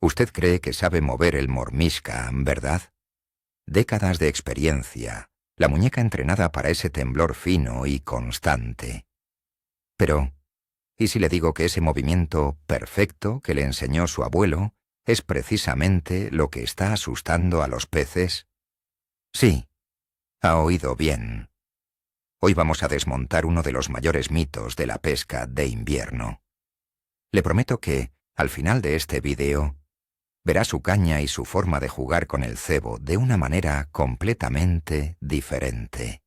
Usted cree que sabe mover el mormisca, ¿verdad? Décadas de experiencia, la muñeca entrenada para ese temblor fino y constante. Pero, ¿y si le digo que ese movimiento perfecto que le enseñó su abuelo es precisamente lo que está asustando a los peces? Sí, ha oído bien. Hoy vamos a desmontar uno de los mayores mitos de la pesca de invierno. Le prometo que, al final de este vídeo, verá su caña y su forma de jugar con el cebo de una manera completamente diferente.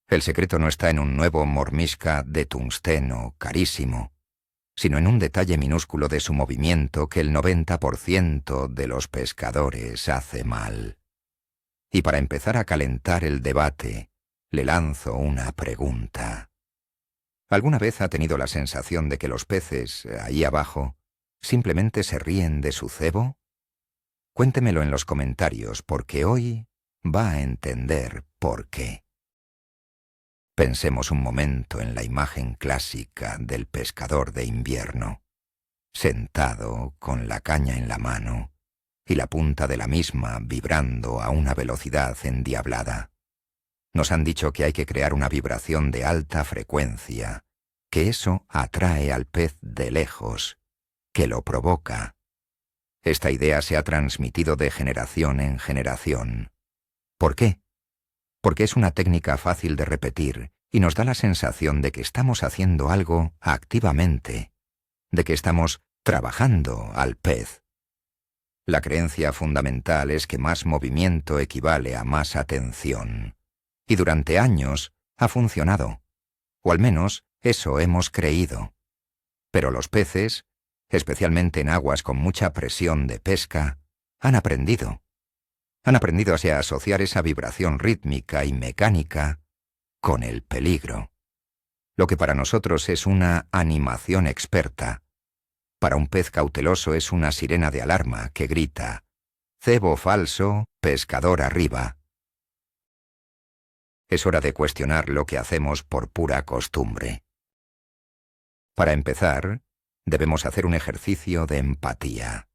El secreto no está en un nuevo mormisca de tungsteno carísimo, sino en un detalle minúsculo de su movimiento que el 90% de los pescadores hace mal. Y para empezar a calentar el debate, le lanzo una pregunta. ¿Alguna vez ha tenido la sensación de que los peces, ahí abajo, simplemente se ríen de su cebo? Cuéntemelo en los comentarios, porque hoy va a entender por qué. Pensemos un momento en la imagen clásica del pescador de invierno, sentado con la caña en la mano y la punta de la misma vibrando a una velocidad endiablada. Nos han dicho que hay que crear una vibración de alta frecuencia, que eso atrae al pez de lejos, que lo provoca. Esta idea se ha transmitido de generación en generación. ¿Por qué? Porque es una técnica fácil de repetir y nos da la sensación de que estamos haciendo algo activamente, de que estamos trabajando al pez. La creencia fundamental es que más movimiento equivale a más atención. Y durante años ha funcionado, o al menos eso hemos creído. Pero los peces, especialmente en aguas con mucha presión de pesca, han aprendido a asociar esa vibración rítmica y mecánica con el peligro. Lo que para nosotros es una animación experta, para un pez cauteloso es una sirena de alarma que grita: «Cebo falso, pescador arriba». Es hora de cuestionar lo que hacemos por pura costumbre. Para empezar, debemos hacer un ejercicio de empatía.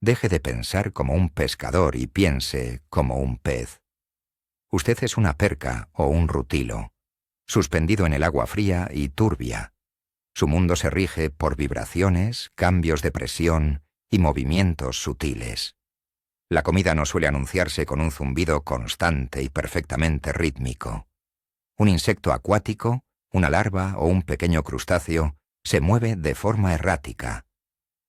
Deje de pensar como un pescador y piense como un pez. Usted es una perca o un rutilo, suspendido en el agua fría y turbia. Su mundo se rige por vibraciones, cambios de presión y movimientos sutiles. La comida no suele anunciarse con un zumbido constante y perfectamente rítmico. Un insecto acuático, una larva o un pequeño crustáceo se mueve de forma errática.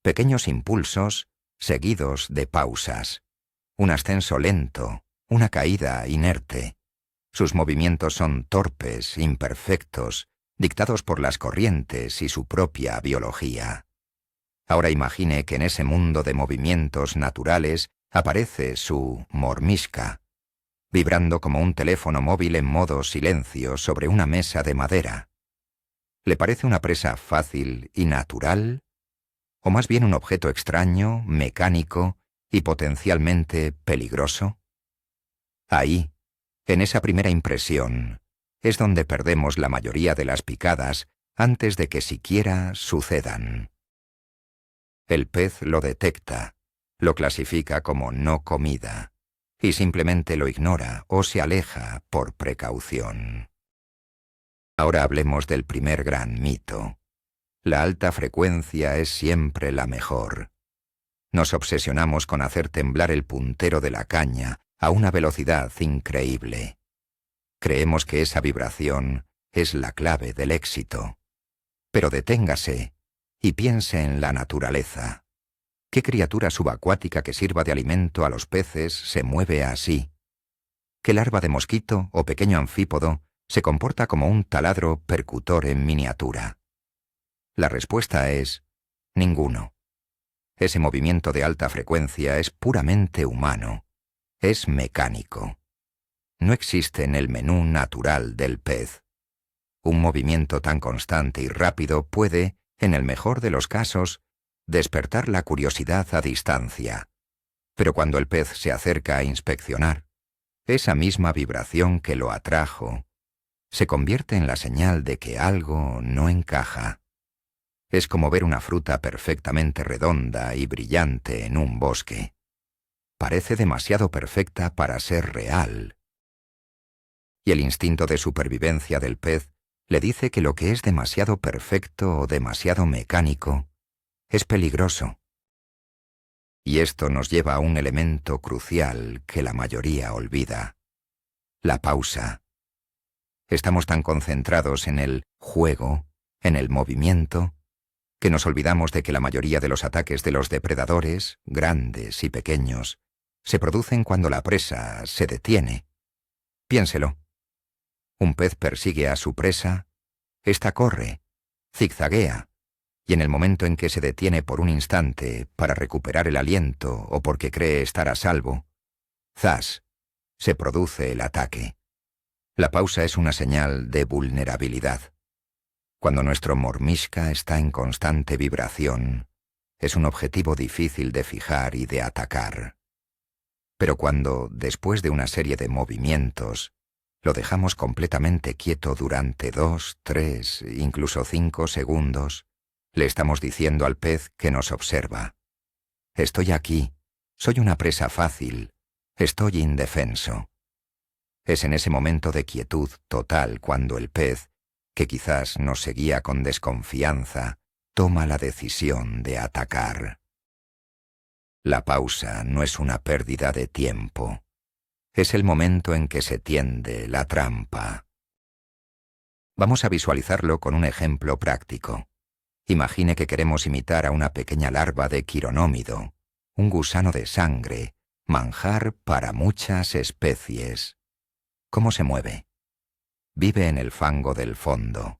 Pequeños impulsos seguidos de pausas. Un ascenso lento, una caída inerte. Sus movimientos son torpes, imperfectos, dictados por las corrientes y su propia biología. Ahora imagine que en ese mundo de movimientos naturales aparece su mormisca, vibrando como un teléfono móvil en modo silencio sobre una mesa de madera. ¿Le parece una presa fácil y natural? ¿O más bien un objeto extraño, mecánico y potencialmente peligroso? Ahí, en esa primera impresión, es donde perdemos la mayoría de las picadas antes de que siquiera sucedan. El pez lo detecta, lo clasifica como no comida, y simplemente lo ignora o se aleja por precaución. Ahora hablemos del primer gran mito. La alta frecuencia es siempre la mejor. Nos obsesionamos con hacer temblar el puntero de la caña a una velocidad increíble. Creemos que esa vibración es la clave del éxito. Pero deténgase y piense en la naturaleza. ¿Qué criatura subacuática que sirva de alimento a los peces se mueve así? ¿Qué larva de mosquito o pequeño anfípodo se comporta como un taladro percutor en miniatura? La respuesta es ninguno. Ese movimiento de alta frecuencia es puramente humano, es mecánico. No existe en el menú natural del pez. Un movimiento tan constante y rápido puede, en el mejor de los casos, despertar la curiosidad a distancia. Pero cuando el pez se acerca a inspeccionar, esa misma vibración que lo atrajo se convierte en la señal de que algo no encaja. Es como ver una fruta perfectamente redonda y brillante en un bosque. Parece demasiado perfecta para ser real. Y el instinto de supervivencia del pez le dice que lo que es demasiado perfecto o demasiado mecánico es peligroso. Y esto nos lleva a un elemento crucial que la mayoría olvida: la pausa. Estamos tan concentrados en el juego, en el movimiento, que nos olvidamos de que la mayoría de los ataques de los depredadores, grandes y pequeños, se producen cuando la presa se detiene. Piénselo. Un pez persigue a su presa, ésta corre, zigzaguea, y en el momento en que se detiene por un instante para recuperar el aliento o porque cree estar a salvo, ¡zas!, se produce el ataque. La pausa es una señal de vulnerabilidad. Cuando nuestro mormishka está en constante vibración, es un objetivo difícil de fijar y de atacar. Pero cuando, después de una serie de movimientos, lo dejamos completamente quieto durante 2, 3, incluso 5 segundos, le estamos diciendo al pez que nos observa: estoy aquí, soy una presa fácil, estoy indefenso. Es en ese momento de quietud total cuando el pez, que quizás nos seguía con desconfianza, toma la decisión de atacar. La pausa no es una pérdida de tiempo. Es el momento en que se tiende la trampa. Vamos a visualizarlo con un ejemplo práctico. Imagine que queremos imitar a una pequeña larva de quironómido, un gusano de sangre, manjar para muchas especies. ¿Cómo se mueve? Vive en el fango del fondo.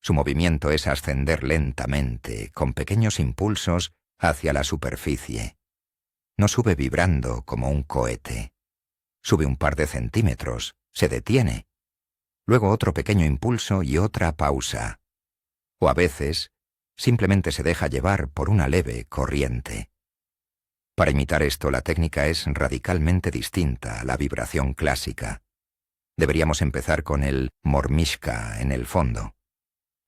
Su movimiento es ascender lentamente, con pequeños impulsos, hacia la superficie. No sube vibrando como un cohete. Sube un par de centímetros, se detiene. Luego otro pequeño impulso y otra pausa. O a veces, simplemente se deja llevar por una leve corriente. Para imitar esto, la técnica es radicalmente distinta a la vibración clásica. Deberíamos empezar con el mormishka en el fondo.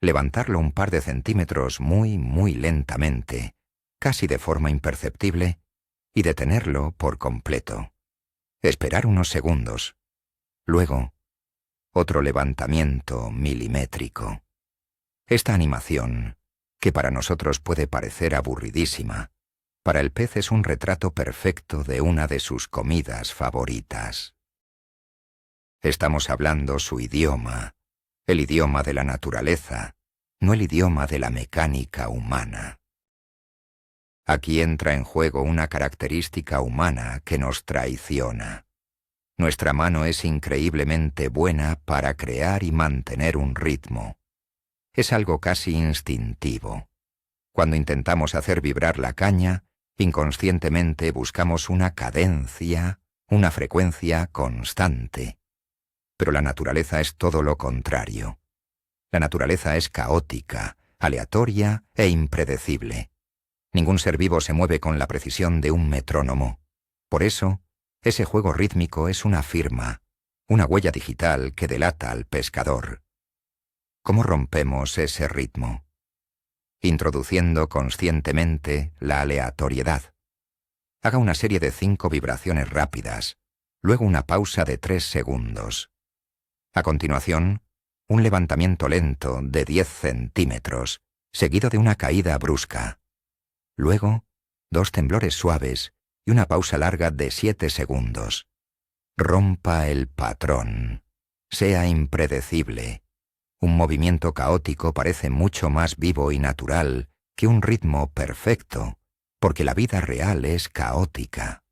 Levantarlo un par de centímetros muy, muy lentamente, casi de forma imperceptible, y detenerlo por completo. Esperar unos segundos. Luego, otro levantamiento milimétrico. Esta animación, que para nosotros puede parecer aburridísima, para el pez es un retrato perfecto de una de sus comidas favoritas. Estamos hablando su idioma, el idioma de la naturaleza, no el idioma de la mecánica humana. Aquí entra en juego una característica humana que nos traiciona. Nuestra mano es increíblemente buena para crear y mantener un ritmo. Es algo casi instintivo. Cuando intentamos hacer vibrar la caña, inconscientemente buscamos una cadencia, una frecuencia constante. Pero la naturaleza es todo lo contrario. La naturaleza es caótica, aleatoria e impredecible. Ningún ser vivo se mueve con la precisión de un metrónomo. Por eso, ese juego rítmico es una firma, una huella digital que delata al pescador. ¿Cómo rompemos ese ritmo? Introduciendo conscientemente la aleatoriedad. Haga una serie de 5 vibraciones rápidas, luego una pausa de 3 segundos. A continuación, un levantamiento lento de 10 centímetros, seguido de una caída brusca. Luego, 2 temblores suaves y una pausa larga de 7 segundos. Rompa el patrón. Sea impredecible. Un movimiento caótico parece mucho más vivo y natural que un ritmo perfecto, porque la vida real es caótica.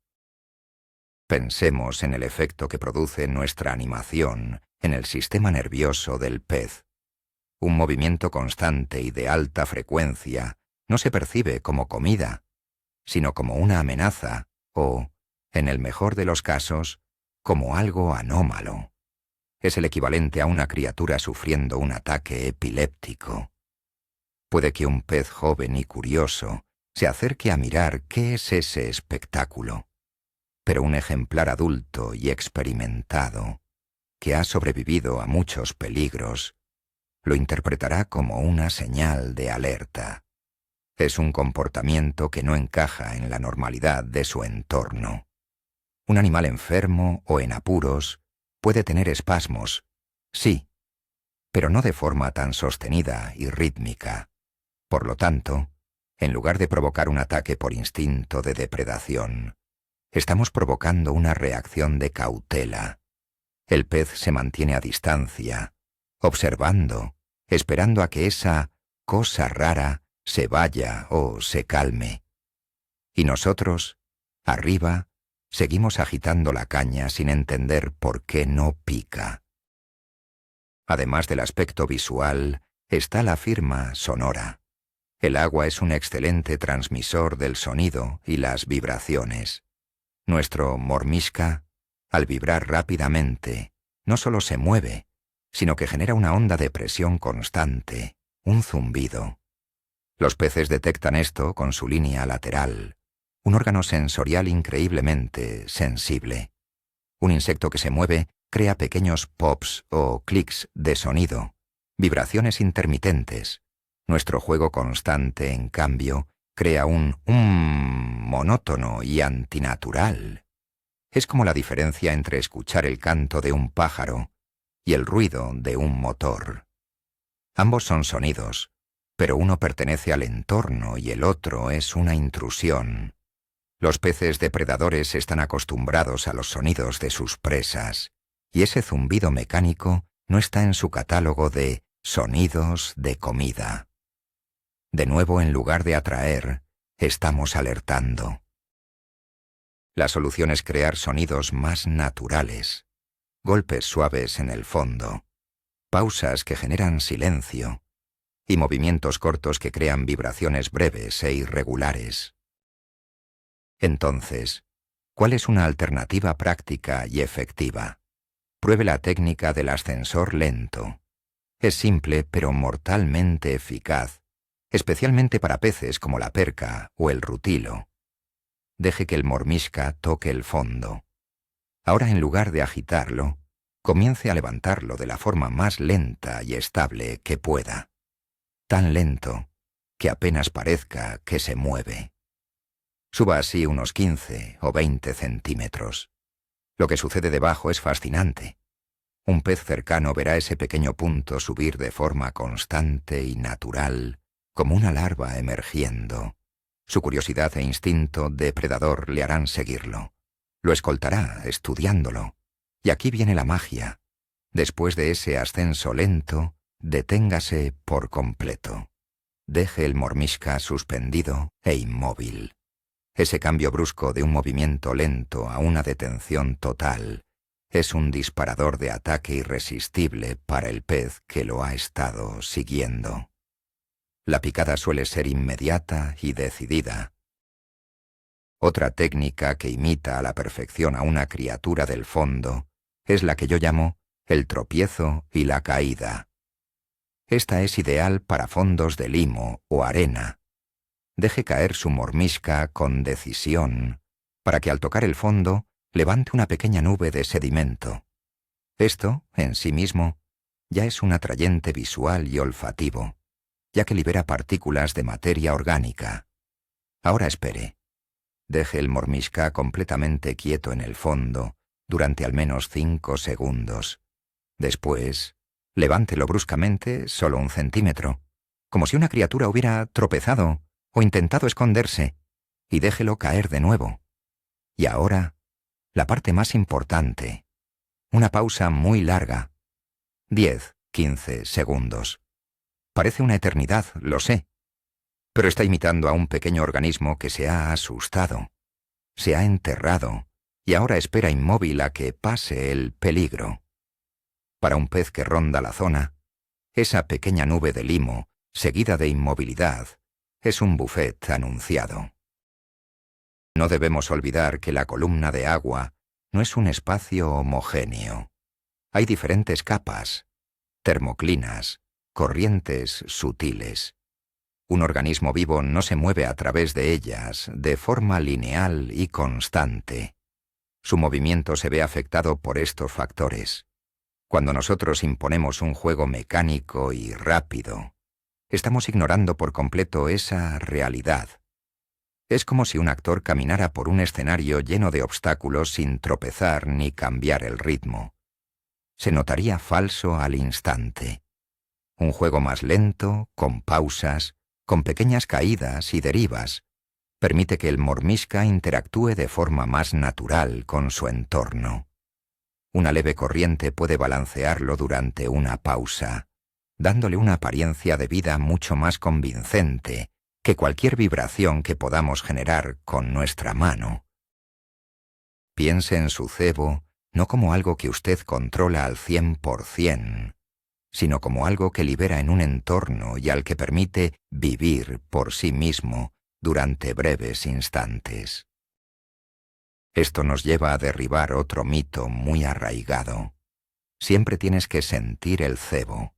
Pensemos en el efecto que produce nuestra animación en el sistema nervioso del pez. Un movimiento constante y de alta frecuencia no se percibe como comida, sino como una amenaza o, en el mejor de los casos, como algo anómalo. Es el equivalente a una criatura sufriendo un ataque epiléptico. Puede que un pez joven y curioso se acerque a mirar qué es ese espectáculo, pero un ejemplar adulto y experimentado, que ha sobrevivido a muchos peligros, lo interpretará como una señal de alerta. Es un comportamiento que no encaja en la normalidad de su entorno. Un animal enfermo o en apuros puede tener espasmos, sí, pero no de forma tan sostenida y rítmica. Por lo tanto, en lugar de provocar un ataque por instinto de depredación, estamos provocando una reacción de cautela. El pez se mantiene a distancia, observando, esperando a que esa cosa rara se vaya o se calme. Y nosotros, arriba, seguimos agitando la caña sin entender por qué no pica. Además del aspecto visual, está la firma sonora. El agua es un excelente transmisor del sonido y las vibraciones. Nuestro mormisca, al vibrar rápidamente, no solo se mueve, sino que genera una onda de presión constante, un zumbido. Los peces detectan esto con su línea lateral, un órgano sensorial increíblemente sensible. Un insecto que se mueve crea pequeños pops o clics de sonido, vibraciones intermitentes. Nuestro juego constante, en cambio, crea un monótono y antinatural. Es como la diferencia entre escuchar el canto de un pájaro y el ruido de un motor. Ambos son sonidos, pero uno pertenece al entorno y el otro es una intrusión. Los peces depredadores están acostumbrados a los sonidos de sus presas, y ese zumbido mecánico no está en su catálogo de sonidos de comida. De nuevo, en lugar de atraer, estamos alertando. La solución es crear sonidos más naturales, golpes suaves en el fondo, pausas que generan silencio y movimientos cortos que crean vibraciones breves e irregulares. Entonces, ¿cuál es una alternativa práctica y efectiva? Pruebe la técnica del ascensor lento. Es simple pero mortalmente eficaz, especialmente para peces como la perca o el rutilo. Deje que el mormisca toque el fondo. Ahora, en lugar de agitarlo, comience a levantarlo de la forma más lenta y estable que pueda. Tan lento que apenas parezca que se mueve. Suba así unos 15 o 20 centímetros. Lo que sucede debajo es fascinante. Un pez cercano verá ese pequeño punto subir de forma constante y natural, como una larva emergiendo. Su curiosidad e instinto depredador le harán seguirlo. Lo escoltará, estudiándolo. Y aquí viene la magia. Después de ese ascenso lento, deténgase por completo. Deje el mormisca suspendido e inmóvil. Ese cambio brusco de un movimiento lento a una detención total es un disparador de ataque irresistible para el pez que lo ha estado siguiendo. La picada suele ser inmediata y decidida. Otra técnica que imita a la perfección a una criatura del fondo es la que yo llamo el tropiezo y la caída. Esta es ideal para fondos de limo o arena. Deje caer su mormisca con decisión, para que al tocar el fondo levante una pequeña nube de sedimento. Esto, en sí mismo, ya es un atrayente visual y olfativo, ya que libera partículas de materia orgánica. Ahora espere. Deje el mormisca completamente quieto en el fondo durante al menos 5 segundos. Después, levántelo bruscamente solo 1 centímetro, como si una criatura hubiera tropezado o intentado esconderse, y déjelo caer de nuevo. Y ahora, la parte más importante, una pausa muy larga, 10, 15 segundos. Parece una eternidad, lo sé, pero está imitando a un pequeño organismo que se ha asustado, se ha enterrado, y ahora espera inmóvil a que pase el peligro. Para un pez que ronda la zona, esa pequeña nube de limo, seguida de inmovilidad, es un buffet anunciado. No debemos olvidar que la columna de agua no es un espacio homogéneo. Hay diferentes capas, termoclinas, corrientes sutiles. Un organismo vivo no se mueve a través de ellas de forma lineal y constante. Su movimiento se ve afectado por estos factores. Cuando nosotros imponemos un juego mecánico y rápido, estamos ignorando por completo esa realidad. Es como si un actor caminara por un escenario lleno de obstáculos sin tropezar ni cambiar el ritmo. Se notaría falso al instante. Un juego más lento, con pausas, con pequeñas caídas y derivas, permite que el Mormishka interactúe de forma más natural con su entorno. Una leve corriente puede balancearlo durante una pausa, dándole una apariencia de vida mucho más convincente que cualquier vibración que podamos generar con nuestra mano. Piense en su cebo no como algo que usted controla al 100%, sino como algo que libera en un entorno y al que permite vivir por sí mismo durante breves instantes. Esto nos lleva a derribar otro mito muy arraigado. Siempre tienes que sentir el cebo.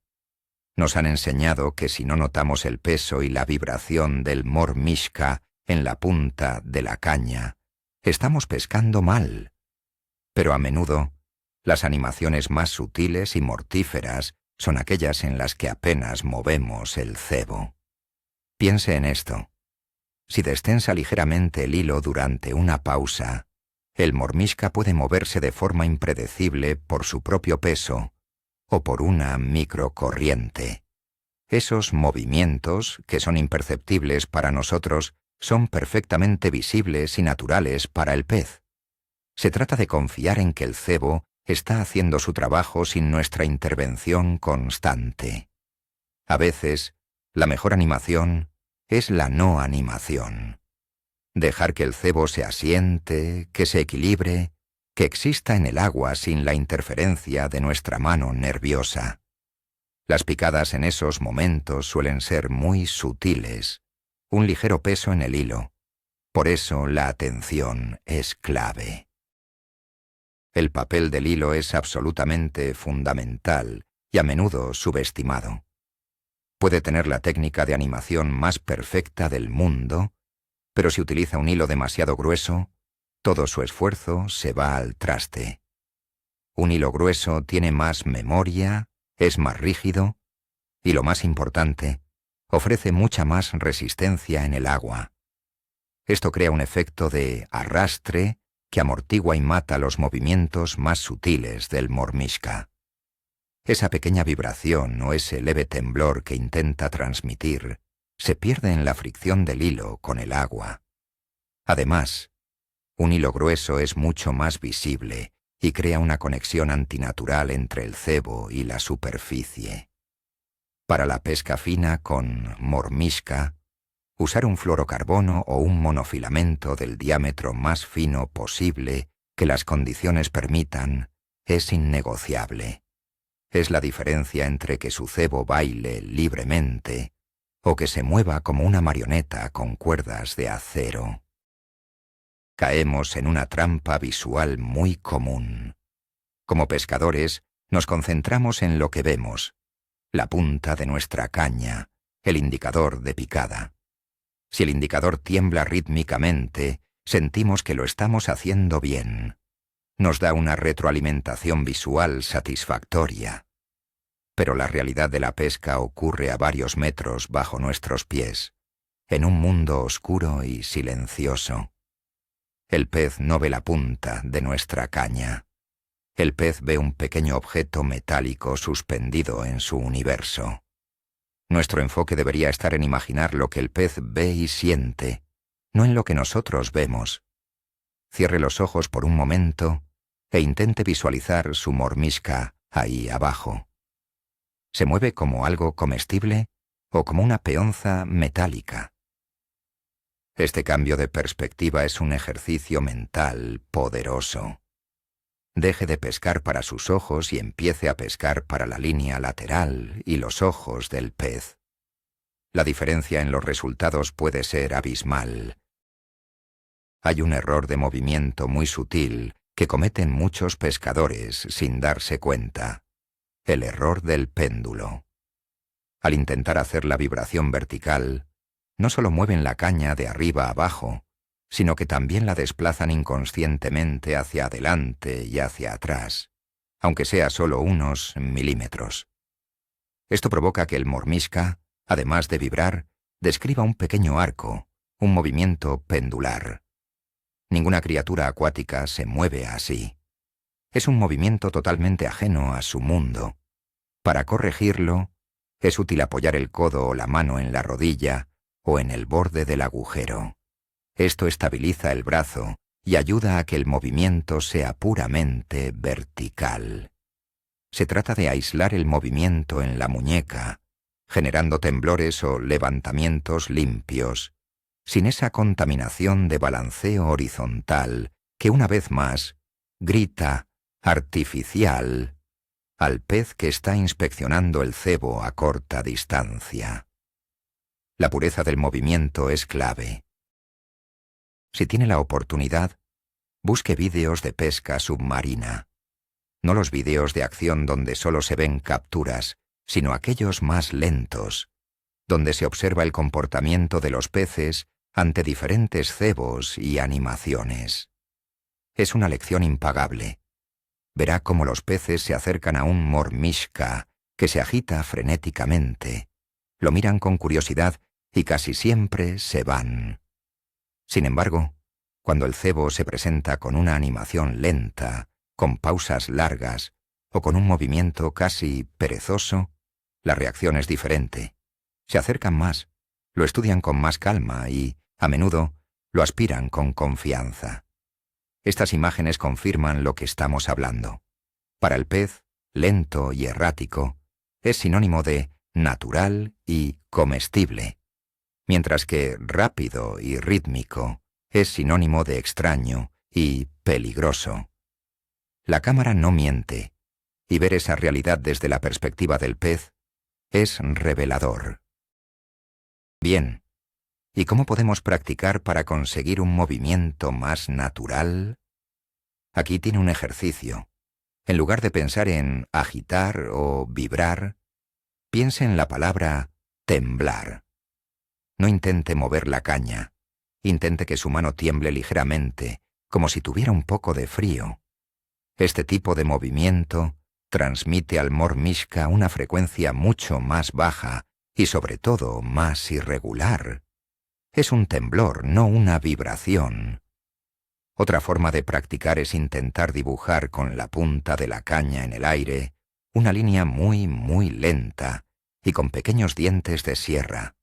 Nos han enseñado que si no notamos el peso y la vibración del Mormishka en la punta de la caña, estamos pescando mal. Pero a menudo, las animaciones más sutiles y mortíferas son aquellas en las que apenas movemos el cebo. Piense en esto. Si destensa ligeramente el hilo durante una pausa, el Mormishka puede moverse de forma impredecible por su propio peso o por una microcorriente. Esos movimientos, que son imperceptibles para nosotros, son perfectamente visibles y naturales para el pez. Se trata de confiar en que el cebo está haciendo su trabajo sin nuestra intervención constante. A veces, la mejor animación es la no animación. Dejar que el cebo se asiente, que se equilibre, que exista en el agua sin la interferencia de nuestra mano nerviosa. Las picadas en esos momentos suelen ser muy sutiles, un ligero peso en el hilo. Por eso la atención es clave. El papel del hilo es absolutamente fundamental y a menudo subestimado. Puede tener la técnica de animación más perfecta del mundo, pero si utiliza un hilo demasiado grueso, todo su esfuerzo se va al traste. Un hilo grueso tiene más memoria, es más rígido y, lo más importante, ofrece mucha más resistencia en el agua. Esto crea un efecto de arrastre que amortigua y mata los movimientos más sutiles del Mormishka. Esa pequeña vibración o ese leve temblor que intenta transmitir se pierde en la fricción del hilo con el agua. Además, un hilo grueso es mucho más visible y crea una conexión antinatural entre el cebo y la superficie. Para la pesca fina con Mormishka, usar un fluorocarbono o un monofilamento del diámetro más fino posible que las condiciones permitan es innegociable. Es la diferencia entre que su cebo baile libremente o que se mueva como una marioneta con cuerdas de acero. Caemos en una trampa visual muy común. Como pescadores, nos concentramos en lo que vemos, la punta de nuestra caña, el indicador de picada. Si el indicador tiembla rítmicamente, sentimos que lo estamos haciendo bien. Nos da una retroalimentación visual satisfactoria. Pero la realidad de la pesca ocurre a varios metros bajo nuestros pies, en un mundo oscuro y silencioso. El pez no ve la punta de nuestra caña. El pez ve un pequeño objeto metálico suspendido en su universo. Nuestro enfoque debería estar en imaginar lo que el pez ve y siente, no en lo que nosotros vemos. Cierre los ojos por un momento e intente visualizar su Mormishka ahí abajo. ¿Se mueve como algo comestible o como una peonza metálica? Este cambio de perspectiva es un ejercicio mental poderoso. Deje de pescar para sus ojos y empiece a pescar para la línea lateral y los ojos del pez. La diferencia en los resultados puede ser abismal. Hay un error de movimiento muy sutil que cometen muchos pescadores sin darse cuenta: el error del péndulo. Al intentar hacer la vibración vertical, no solo mueven la caña de arriba a abajo, sino que también la desplazan inconscientemente hacia adelante y hacia atrás, aunque sea solo unos milímetros. Esto provoca que el mormisca, además de vibrar, describa un pequeño arco, un movimiento pendular. Ninguna criatura acuática se mueve así. Es un movimiento totalmente ajeno a su mundo. Para corregirlo, es útil apoyar el codo o la mano en la rodilla o en el borde del agujero. Esto estabiliza el brazo y ayuda a que el movimiento sea puramente vertical. Se trata de aislar el movimiento en la muñeca, generando temblores o levantamientos limpios, sin esa contaminación de balanceo horizontal que una vez más grita artificial al pez que está inspeccionando el cebo a corta distancia. La pureza del movimiento es clave. Si tiene la oportunidad, busque vídeos de pesca submarina. No los vídeos de acción donde solo se ven capturas, sino aquellos más lentos, donde se observa el comportamiento de los peces ante diferentes cebos y animaciones. Es una lección impagable. Verá cómo los peces se acercan a un mormishka que se agita frenéticamente. Lo miran con curiosidad y casi siempre se van. Sin embargo, cuando el cebo se presenta con una animación lenta, con pausas largas o con un movimiento casi perezoso, la reacción es diferente. Se acercan más, lo estudian con más calma y, a menudo, lo aspiran con confianza. Estas imágenes confirman lo que estamos hablando. Para el pez, lento y errático, es sinónimo de natural y comestible, mientras que rápido y rítmico es sinónimo de extraño y peligroso. La cámara no miente, y ver esa realidad desde la perspectiva del pez es revelador. Bien, ¿y cómo podemos practicar para conseguir un movimiento más natural? Aquí tiene un ejercicio. En lugar de pensar en agitar o vibrar, piense en la palabra temblar. No intente mover la caña. Intente que su mano tiemble ligeramente, como si tuviera un poco de frío. Este tipo de movimiento transmite al mormishka una frecuencia mucho más baja y sobre todo más irregular. Es un temblor, no una vibración. Otra forma de practicar es intentar dibujar con la punta de la caña en el aire una línea muy, muy lenta y con pequeños dientes de sierra.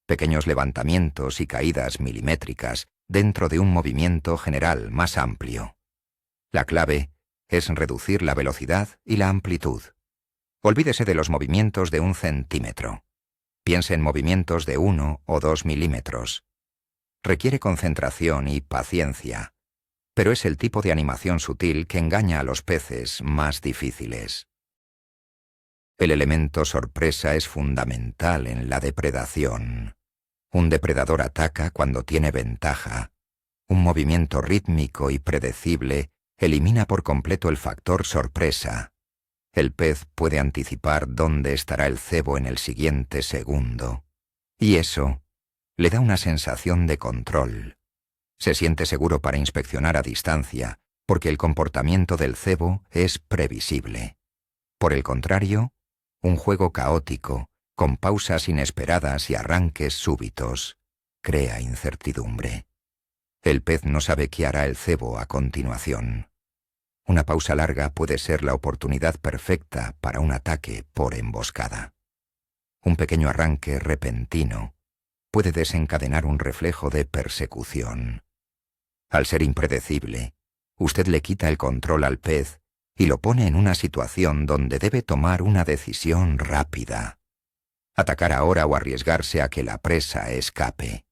Pequeños levantamientos y caídas milimétricas dentro de un movimiento general más amplio. La clave es reducir la velocidad y la amplitud. Olvídese de los movimientos de 1 centímetro. Piense en movimientos de 1 o 2 milímetros. Requiere concentración y paciencia, pero es el tipo de animación sutil que engaña a los peces más difíciles. El elemento sorpresa es fundamental en la depredación. Un depredador ataca cuando tiene ventaja. Un movimiento rítmico y predecible elimina por completo el factor sorpresa. El pez puede anticipar dónde estará el cebo en el siguiente segundo. Y eso le da una sensación de control. Se siente seguro para inspeccionar a distancia, porque el comportamiento del cebo es previsible. Por el contrario, un juego caótico, con pausas inesperadas y arranques súbitos, crea incertidumbre. El pez no sabe qué hará el cebo a continuación. Una pausa larga puede ser la oportunidad perfecta para un ataque por emboscada. Un pequeño arranque repentino puede desencadenar un reflejo de persecución. Al ser impredecible, usted le quita el control al pez y lo pone en una situación donde debe tomar una decisión rápida. Atacar ahora o arriesgarse a que la presa escape.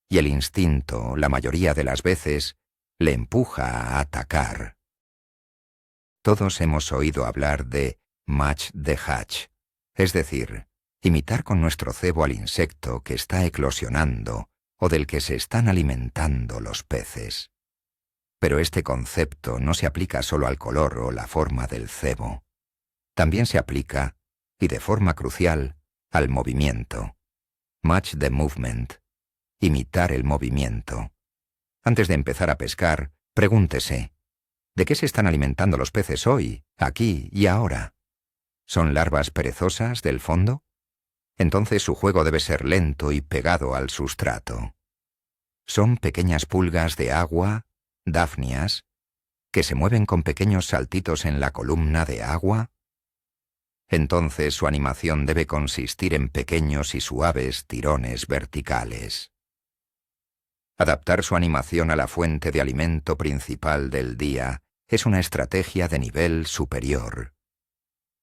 Y el instinto, la mayoría de las veces, le empuja a atacar. Todos hemos oído hablar de match the hatch, es decir, imitar con nuestro cebo al insecto que está eclosionando o del que se están alimentando los peces. Pero este concepto no se aplica solo al color o la forma del cebo. También se aplica, y de forma crucial, al movimiento. Match the movement. Imitar el movimiento. Antes de empezar a pescar, pregúntese, ¿De qué se están alimentando los peces hoy, aquí y ahora? ¿Son larvas perezosas del fondo? Entonces su juego debe ser lento y pegado al sustrato. ¿Son pequeñas pulgas de agua, dafnias, que se mueven con pequeños saltitos en la columna de agua? Entonces su animación debe consistir en pequeños y suaves tirones verticales. Adaptar su animación a la fuente de alimento principal del día es una estrategia de nivel superior.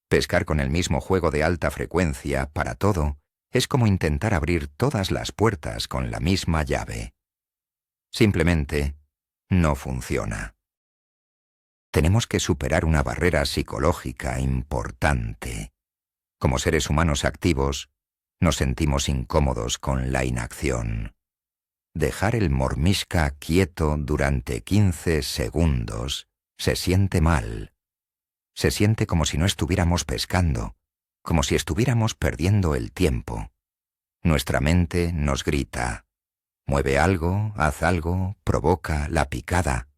Pescar con el mismo juego de alta frecuencia para todo es como intentar abrir todas las puertas con la misma llave. Simplemente no funciona. Tenemos que superar una barrera psicológica importante. Como seres humanos activos, nos sentimos incómodos con la inacción. Dejar el mormisca quieto durante 15 segundos se siente mal. Se siente como si no estuviéramos pescando, como si estuviéramos perdiendo el tiempo. Nuestra mente nos grita: mueve algo, haz algo, provoca la picada.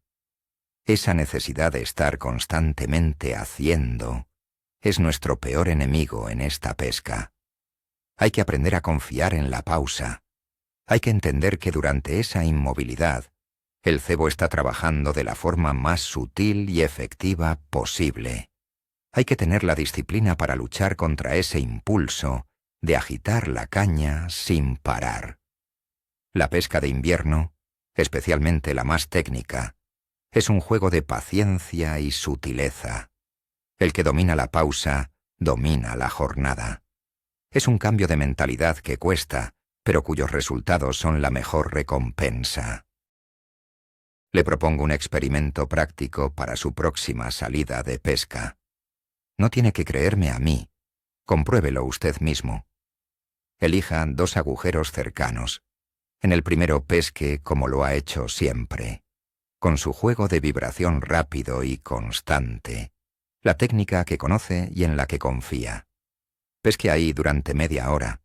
Esa necesidad de estar constantemente haciendo es nuestro peor enemigo en esta pesca. Hay que aprender a confiar en la pausa. Hay que entender que durante esa inmovilidad, el cebo está trabajando de la forma más sutil y efectiva posible. Hay que tener la disciplina para luchar contra ese impulso de agitar la caña sin parar. La pesca de invierno, especialmente la más técnica, es un juego de paciencia y sutileza. El que domina la pausa, domina la jornada. Es un cambio de mentalidad que cuesta, pero cuyos resultados son la mejor recompensa. Le propongo un experimento práctico para su próxima salida de pesca. No tiene que creerme a mí. Compruébelo usted mismo. Elija 2 agujeros cercanos. En el primero pesque como lo ha hecho siempre, con su juego de vibración rápido y constante, la técnica que conoce y en la que confía. Pesque ahí durante media hora.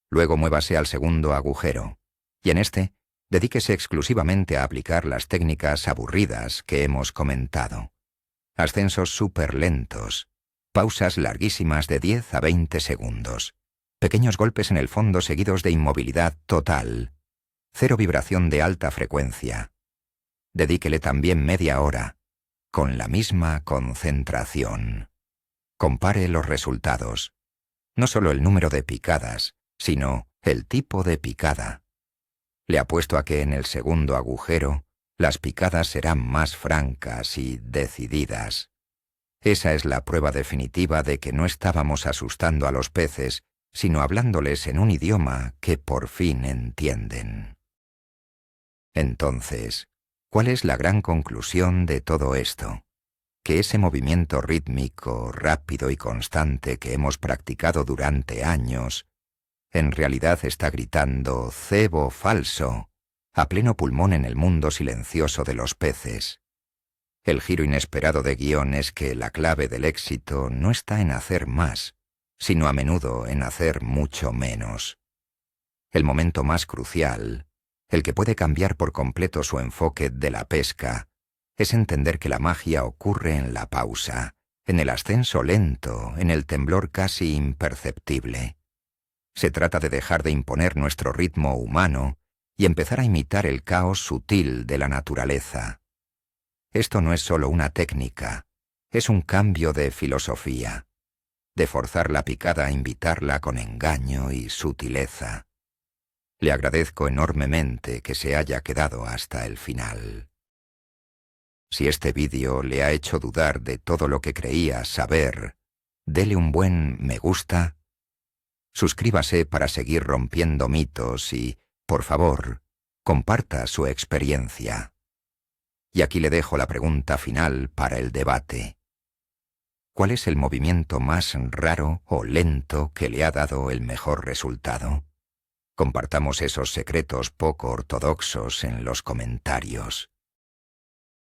Luego muévase al segundo agujero, y en este, dedíquese exclusivamente a aplicar las técnicas aburridas que hemos comentado. Ascensos súper lentos, pausas larguísimas de 10 a 20 segundos, pequeños golpes en el fondo seguidos de inmovilidad total, cero vibración de alta frecuencia. Dedíquele también media hora, con la misma concentración. Compare los resultados. No solo el número de picadas, sino el tipo de picada. Le apuesto a que en el segundo agujero las picadas serán más francas y decididas. Esa es la prueba definitiva de que no estábamos asustando a los peces, sino hablándoles en un idioma que por fin entienden. Entonces, ¿cuál es la gran conclusión de todo esto? Que ese movimiento rítmico, rápido y constante que hemos practicado durante años, en realidad está gritando cebo falso a pleno pulmón en el mundo silencioso de los peces. El giro inesperado de guión es que la clave del éxito no está en hacer más, sino a menudo en hacer mucho menos. El momento más crucial, el que puede cambiar por completo su enfoque de la pesca, es entender que la magia ocurre en la pausa, en el ascenso lento, en el temblor casi imperceptible. Se trata de dejar de imponer nuestro ritmo humano y empezar a imitar el caos sutil de la naturaleza. Esto no es solo una técnica, es un cambio de filosofía, de forzar la picada a invitarla con engaño y sutileza. Le agradezco enormemente que se haya quedado hasta el final. Si este vídeo le ha hecho dudar de todo lo que creía saber, dele un buen me gusta. Suscríbase para seguir rompiendo mitos y, por favor, comparta su experiencia. Y aquí le dejo la pregunta final para el debate. ¿Cuál es el movimiento más raro o lento que le ha dado el mejor resultado? Compartamos esos secretos poco ortodoxos en los comentarios.